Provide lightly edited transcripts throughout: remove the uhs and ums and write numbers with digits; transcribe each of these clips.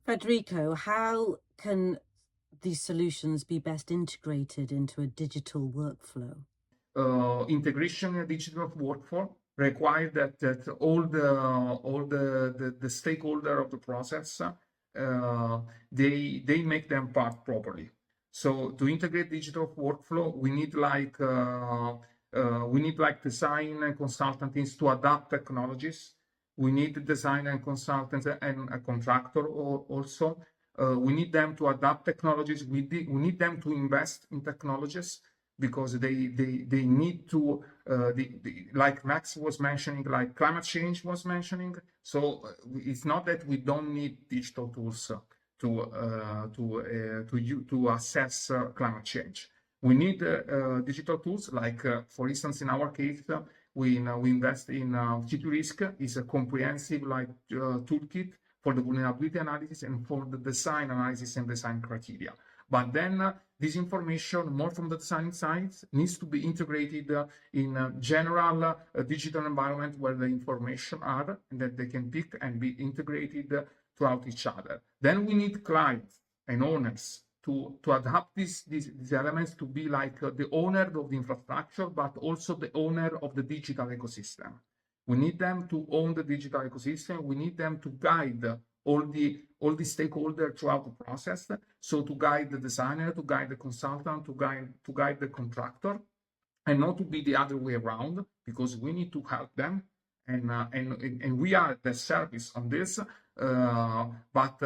Federico, how can these solutions be best integrated into a digital workflow? Integration in a digital workflow requires that all the stakeholder of the process they make them part properly. So to integrate digital workflow, we need like design and consultants to adapt technologies. We need design and consultants and a contractor also. We need them to adapt technologies. We need them to invest in technologies because they need to like Max was mentioning, like climate change was mentioning. So it's not that we don't need digital tools to assess climate change. We need digital tools like, for instance, in our case, we invest in Future Risk is a comprehensive like toolkit for the vulnerability analysis and for the design analysis and design criteria. But then this information, more from the design side, needs to be integrated in a general digital environment where the information are and that they can pick and be integrated throughout each other. Then we need clients and owners to adapt these elements to be like the owner of the infrastructure, but also the owner of the digital ecosystem. We need them to own the digital ecosystem. We need them to guide all the stakeholders throughout the process. So to guide the designer, to guide the consultant, to guide the contractor, and not to be the other way around, because we need to help them, and we are the service on this. But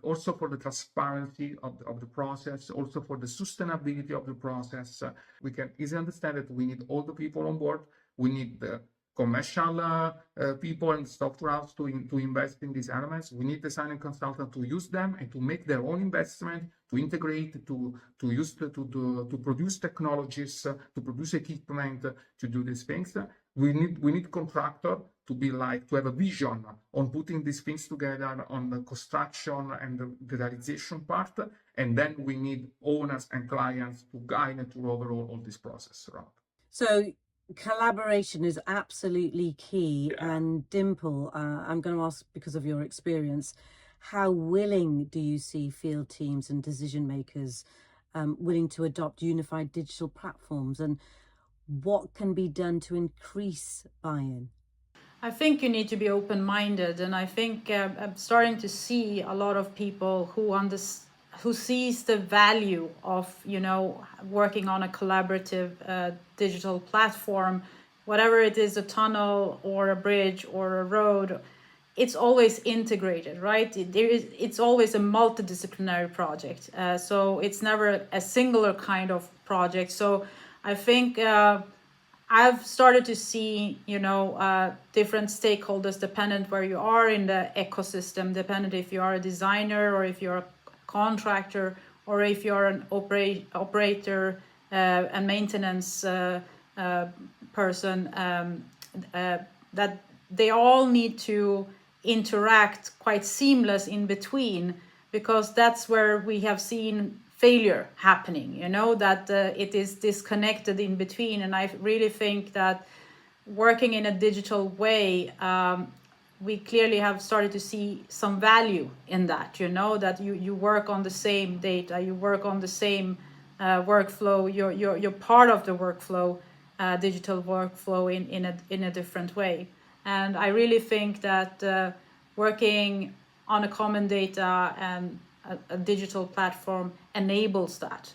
also for the transparency of the process, also for the sustainability of the process, we can easily understand that we need all the people on board. We need the commercial people and software house to invest in these elements. We need design and consultant to use them and to make their own investment, to integrate, to produce technologies, to produce equipment, to do these things. We need contractor to be like, to have a vision on putting these things together on the construction and the realization part. And then we need owners and clients to guide and to overall all this process around. So collaboration is absolutely key. Yeah. And Dimple, I'm going to ask, because of your experience, how willing do you see field teams and decision makers willing to adopt unified digital platforms, and what can be done to increase buy-in? I think you need to be open-minded, and I think I'm starting to see a lot of people who sees the value of working on a collaborative digital platform, whatever it is, a tunnel or a bridge or a road. It's always integrated, right? It's always a multidisciplinary project, so it's never a singular kind of project. So I think I've started to see, different stakeholders, dependent where you are in the ecosystem, dependent if you are a designer or if you're a contractor or if you're an operator and maintenance person, that they all need to interact quite seamless in between, because that's where we have seen failure happening, that it is disconnected in between. And I really think that working in a digital way, we clearly have started to see some value in that, that you work on the same data, you work on the same workflow, you're part of the workflow, digital workflow in a different way. And I really think that working on a common data and a digital platform enables that.